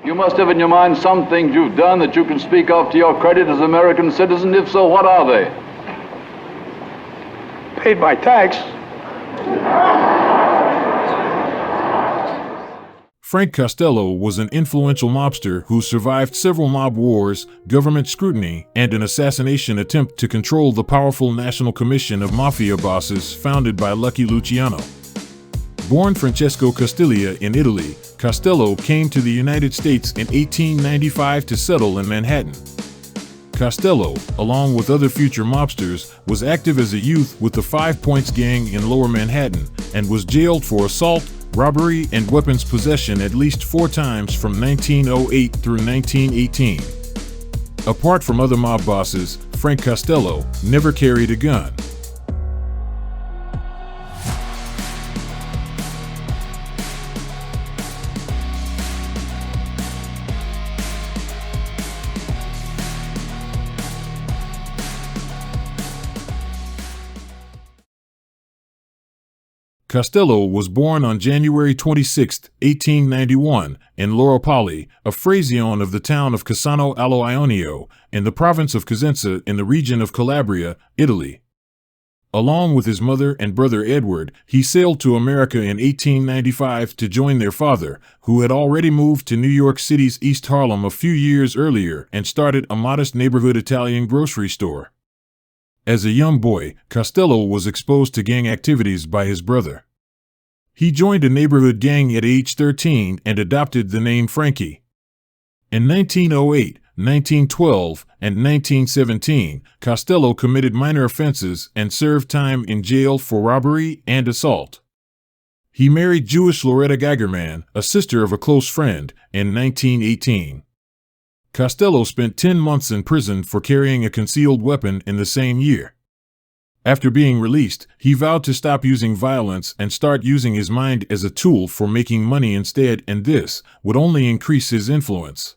You must have in your mind some things you've done that you can speak of to your credit as American citizen. If so, what are they? Paid my tax. Frank Costello was an influential mobster who survived several mob wars, government scrutiny, and an assassination attempt to control the powerful National Commission of Mafia bosses founded by Lucky Luciano. Born Francesco Castello in Italy, Costello came to the United States in 1895 to settle in Manhattan. Costello, along with other future mobsters, was active as a youth with the 5 Points Gang in Lower Manhattan and was jailed for assault, robbery, and weapons possession at least 4 times from 1908 through 1918. Apart from other mob bosses, Frank Costello never carried a gun. Costello was born on January 26, 1891, in Loropoli, a frazione of the town of Cassano allo Ionio, in the province of Cosenza in the region of Calabria, Italy. Along with his mother and brother Edward, he sailed to America in 1895 to join their father, who had already moved to New York City's East Harlem a few years earlier and started a modest neighborhood Italian grocery store. As a young boy, Costello was exposed to gang activities by his brother. He joined a neighborhood gang at age 13 and adopted the name Frankie. In 1908, 1912, and 1917, Costello committed minor offenses and served time in jail for robbery and assault. He married Jewish Loretta Geigerman, a sister of a close friend, in 1918. Costello spent 10 months in prison for carrying a concealed weapon in the same year. After being released, he vowed to stop using violence and start using his mind as a tool for making money instead, and this would only increase his influence.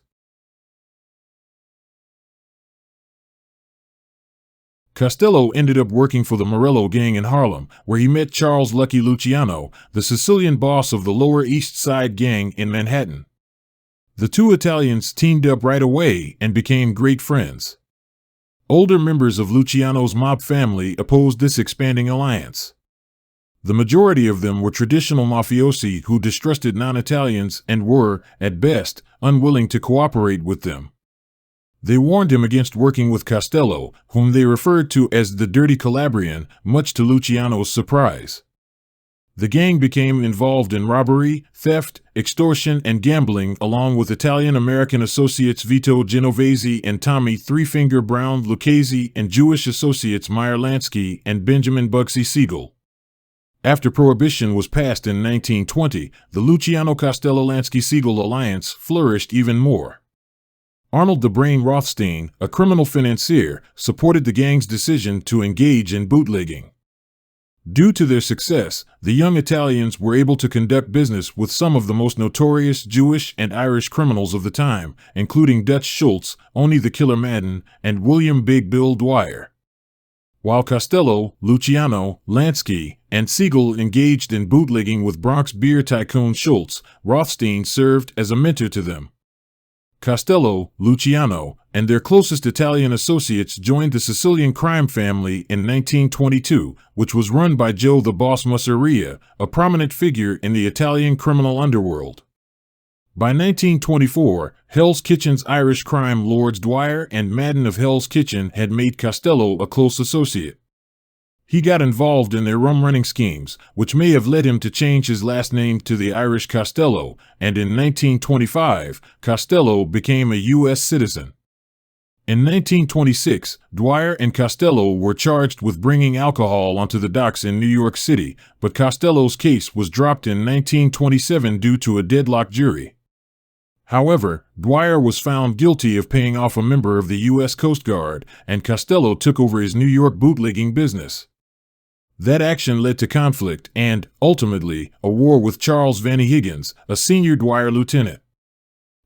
Costello ended up working for the Morello gang in Harlem, where he met Charles Lucky Luciano, the Sicilian boss of the Lower East Side gang in Manhattan. The two Italians teamed up right away and became great friends. Older members of Luciano's mob family opposed this expanding alliance. The majority of them were traditional mafiosi who distrusted non-Italians and were, at best, unwilling to cooperate with them. They warned him against working with Costello, whom they referred to as the Dirty Calabrian, much to Luciano's surprise. The gang became involved in robbery, theft, extortion, and gambling, along with Italian-American associates Vito Genovese and Tommy Three-Finger Brown Lucchese and Jewish associates Meyer Lansky and Benjamin Bugsy Siegel. After Prohibition was passed in 1920, the Luciano-Costello-Lansky-Siegel alliance flourished even more. Arnold the Brain Rothstein, a criminal financier, supported the gang's decision to engage in bootlegging. Due to their success, the young Italians were able to conduct business with some of the most notorious Jewish and Irish criminals of the time, including Dutch Schultz, Oni the Killer Madden, and William Big Bill Dwyer. While Costello, Luciano, Lansky, and Siegel engaged in bootlegging with Bronx beer tycoon Schultz, Rothstein served as a mentor to them. Costello, Luciano, and their closest Italian associates joined the Sicilian crime family in 1922, which was run by Joe the Boss Musseria, a prominent figure in the Italian criminal underworld. By 1924, Hell's Kitchen's Irish crime lords Dwyer and Madden of Hell's Kitchen had made Costello a close associate. He got involved in their rum-running schemes, which may have led him to change his last name to the Irish Costello, and in 1925, Costello became a U.S. citizen. In 1926, Dwyer and Costello were charged with bringing alcohol onto the docks in New York City, but Costello's case was dropped in 1927 due to a deadlocked jury. However, Dwyer was found guilty of paying off a member of the U.S. Coast Guard, and Costello took over his New York bootlegging business. That action led to conflict and, ultimately, a war with Charles Vanny Higgins, a senior Dwyer lieutenant.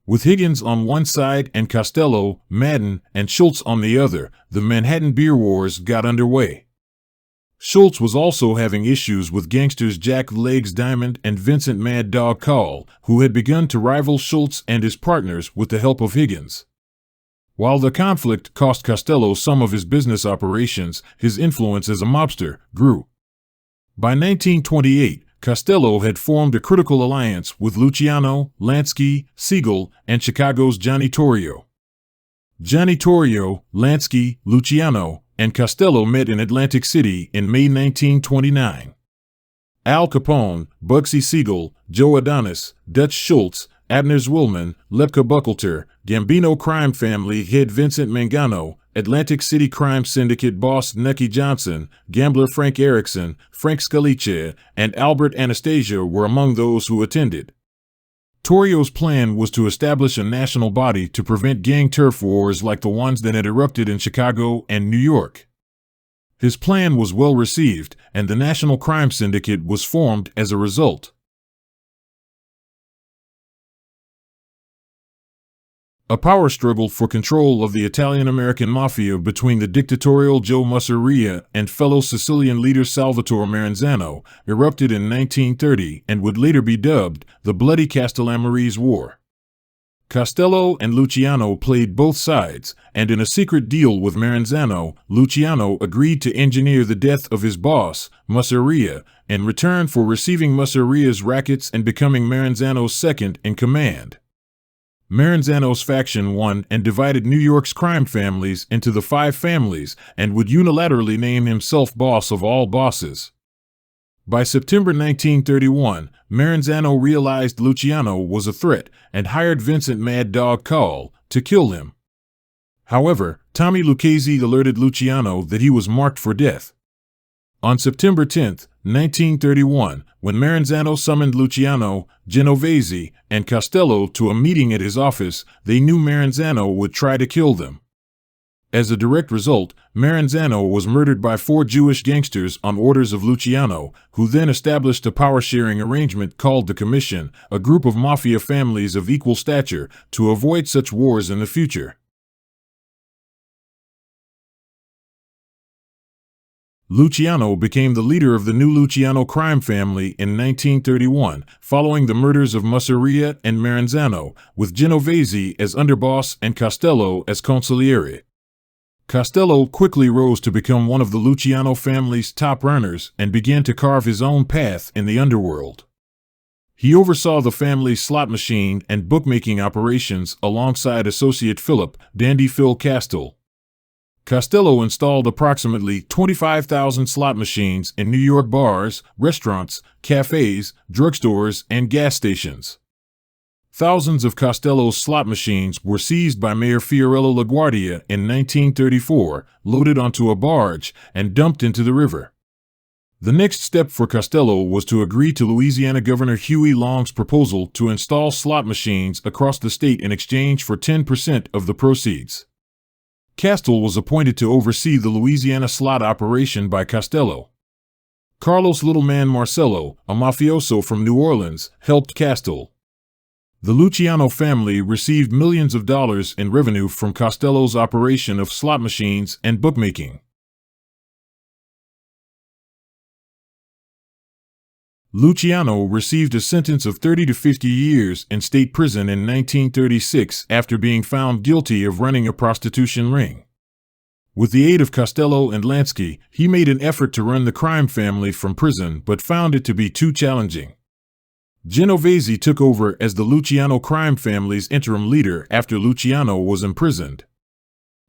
With Higgins on one side and Costello, Madden, and Schultz on the other, the Manhattan Beer Wars got underway. Schultz was also having issues with gangsters Jack Legs Diamond and Vincent Mad Dog Call, who had begun to rival Schultz and his partners with the help of Higgins. While the conflict cost Costello some of his business operations, his influence as a mobster grew. By 1928, Costello had formed a critical alliance with Luciano, Lansky, Siegel, and Chicago's Johnny Torrio. Johnny Torrio, Lansky, Luciano, and Costello met in Atlantic City in May 1929. Al Capone, Bugsy Siegel, Joe Adonis, Dutch Schultz, Abner Zwillman, Lepke Buckelter, Gambino crime family head Vincent Mangano, Atlantic City crime syndicate boss Nucky Johnson, gambler Frank Erickson, Frank Scalice, and Albert Anastasia were among those who attended. Torrio's plan was to establish a national body to prevent gang turf wars like the ones that had erupted in Chicago and New York. His plan was well received, and the National Crime Syndicate was formed as a result. A power struggle for control of the Italian-American mafia between the dictatorial Joe Masseria and fellow Sicilian leader Salvatore Maranzano erupted in 1930 and would later be dubbed the Bloody Castellammarese War. Costello and Luciano played both sides, and in a secret deal with Maranzano, Luciano agreed to engineer the death of his boss, Masseria, in return for receiving Masseria's rackets and becoming Maranzano's second in command. Maranzano's faction won and divided New York's crime families into the 5 families and would unilaterally name himself boss of all bosses. By September 1931, Maranzano realized Luciano was a threat and hired Vincent Mad Dog Call to kill him. However, Tommy Lucchese alerted Luciano that he was marked for death. On September 10, 1931, when Maranzano summoned Luciano, Genovese, and Costello to a meeting at his office, they knew Maranzano would try to kill them. As a direct result, Maranzano was murdered by 4 Jewish gangsters on orders of Luciano, who then established a power-sharing arrangement called the Commission, a group of mafia families of equal stature, to avoid such wars in the future. Luciano became the leader of the new Luciano crime family in 1931, following the murders of Masseria and Maranzano, with Genovese as underboss and Costello as Consiglieri. Costello quickly rose to become one of the Luciano family's top earners and began to carve his own path in the underworld. He oversaw the family's slot machine and bookmaking operations alongside associate Philip, Dandy Phil Castile. Costello installed approximately 25,000 slot machines in New York bars, restaurants, cafes, drugstores, and gas stations. Thousands of Costello's slot machines were seized by Mayor Fiorello LaGuardia in 1934, loaded onto a barge, and dumped into the river. The next step for Costello was to agree to Louisiana Governor Huey Long's proposal to install slot machines across the state in exchange for 10% of the proceeds. Castile was appointed to oversee the Louisiana slot operation by Costello. Carlos Little Man Marcello, a mafioso from New Orleans, helped Castile. The Luciano family received millions of dollars in revenue from Costello's operation of slot machines and bookmaking. Luciano received a sentence of 30 to 50 years in state prison in 1936 after being found guilty of running a prostitution ring. With the aid of Costello and Lansky, he made an effort to run the crime family from prison but found it to be too challenging. Genovese took over as the Luciano crime family's interim leader after Luciano was imprisoned.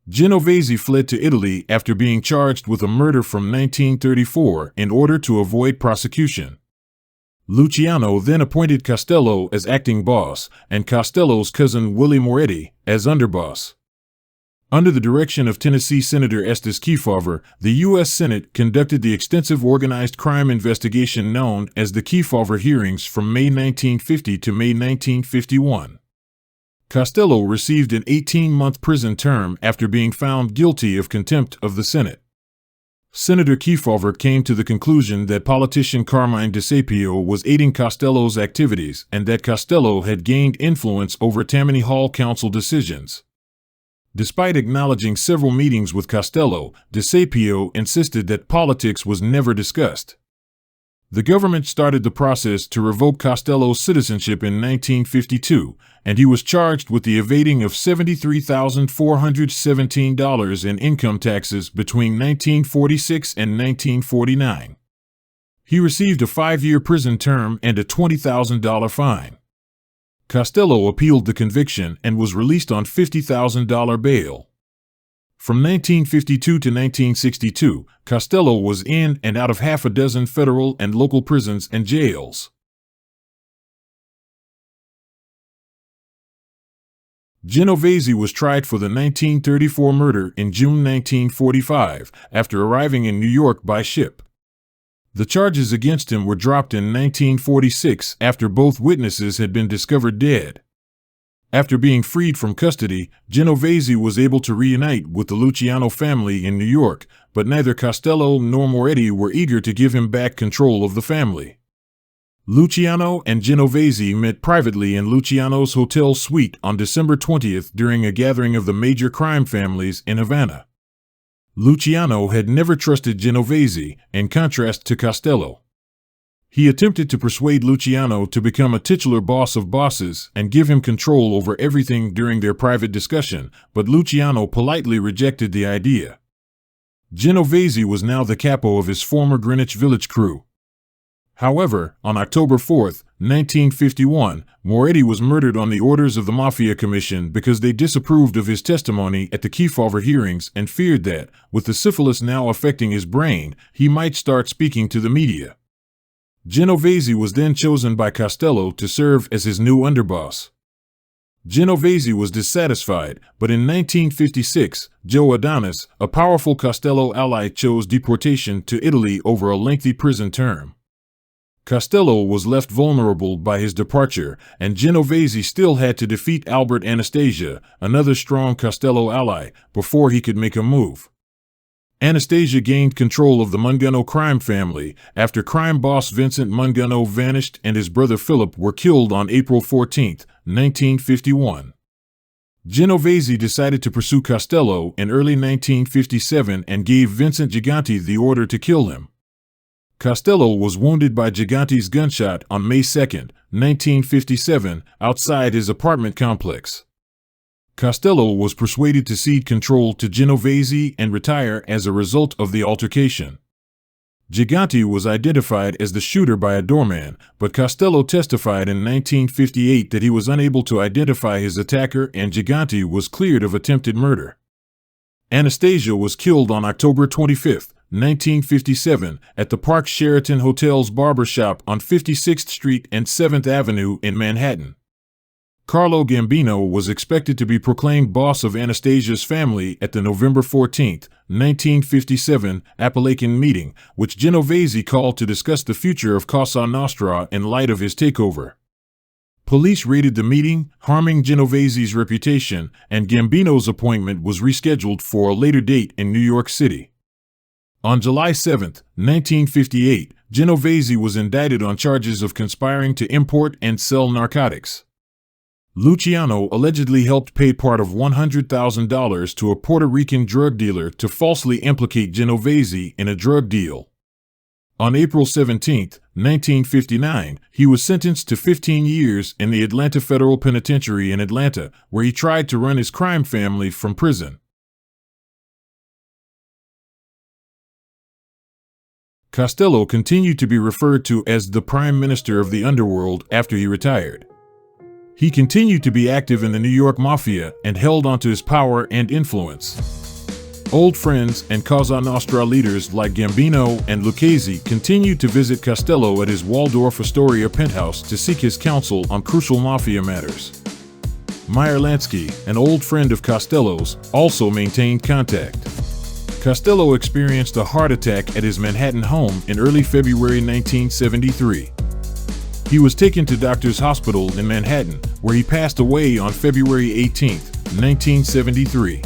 Genovese fled to Italy after being charged with a murder from 1934 in order to avoid prosecution. Luciano then appointed Costello as acting boss and Costello's cousin Willie Moretti as underboss. Under the direction of Tennessee Senator Estes Kefauver, the U.S. Senate conducted the extensive organized crime investigation known as the Kefauver hearings from May 1950 to May 1951. Costello received an 18-month prison term after being found guilty of contempt of the Senate. Senator Kefauver came to the conclusion that politician Carmine DeSapio was aiding Costello's activities and that Costello had gained influence over Tammany Hall Council decisions. Despite acknowledging several meetings with Costello, DeSapio insisted that politics was never discussed. The government started the process to revoke Costello's citizenship in 1952, and he was charged with the evading of $73,417 in income taxes between 1946 and 1949. He received a 5-year prison term and a $20,000 fine. Costello appealed the conviction and was released on $50,000 bail. From 1952 to 1962, Costello was in and out of half a dozen federal and local prisons and jails. Genovese was tried for the 1934 murder in June 1945 after arriving in New York by ship. The charges against him were dropped in 1946 after both witnesses had been discovered dead. After being freed from custody, Genovese was able to reunite with the Luciano family in New York, but neither Costello nor Moretti were eager to give him back control of the family. Luciano and Genovese met privately in Luciano's hotel suite on December 20th during a gathering of the major crime families in Havana. Luciano had never trusted Genovese, in contrast to Costello. He attempted to persuade Luciano to become a titular boss of bosses and give him control over everything during their private discussion, but Luciano politely rejected the idea. Genovese was now the capo of his former Greenwich Village crew. However, on October 4, 1951, Moretti was murdered on the orders of the Mafia Commission because they disapproved of his testimony at the Kefauver hearings and feared that, with the syphilis now affecting his brain, he might start speaking to the media. Genovese was then chosen by Costello to serve as his new underboss. Genovese was dissatisfied, but in 1956, Joe Adonis, a powerful Costello ally, chose deportation to Italy over a lengthy prison term. Costello was left vulnerable by his departure, and Genovese still had to defeat Albert Anastasia, another strong Costello ally, before he could make a move. Anastasia gained control of the Mungano crime family after crime boss Vincent Mungano vanished and his brother Philip were killed on April 14, 1951. Genovese decided to pursue Costello in early 1957 and gave Vincent Gigante the order to kill him. Costello was wounded by Gigante's gunshot on May 2, 1957, outside his apartment complex. Costello was persuaded to cede control to Genovese and retire as a result of the altercation. Gigante was identified as the shooter by a doorman, but Costello testified in 1958 that he was unable to identify his attacker and Gigante was cleared of attempted murder. Anastasia was killed on October 25, 1957, at the Park Sheraton Hotel's barber shop on 56th Street and 7th Avenue in Manhattan. Carlo Gambino was expected to be proclaimed boss of Anastasia's family at the November 14, 1957, Apalachin meeting, which Genovese called to discuss the future of Cosa Nostra in light of his takeover. Police raided the meeting, harming Genovese's reputation, and Gambino's appointment was rescheduled for a later date in New York City. On July 7, 1958, Genovese was indicted on charges of conspiring to import and sell narcotics. Luciano allegedly helped pay part of $100,000 to a Puerto Rican drug dealer to falsely implicate Genovese in a drug deal. On April 17, 1959, he was sentenced to 15 years in the Atlanta Federal Penitentiary in Atlanta, where he tried to run his crime family from prison. Costello continued to be referred to as the Prime Minister of the Underworld after he retired. He continued to be active in the New York Mafia and held onto his power and influence. Old friends and Cosa Nostra leaders like Gambino and Lucchese continued to visit Costello at his Waldorf Astoria penthouse to seek his counsel on crucial mafia matters. Meyer Lansky, an old friend of Costello's, also maintained contact. Costello experienced a heart attack at his Manhattan home in early February 1973. He was taken to Doctors Hospital in Manhattan, where he passed away on February 18, 1973.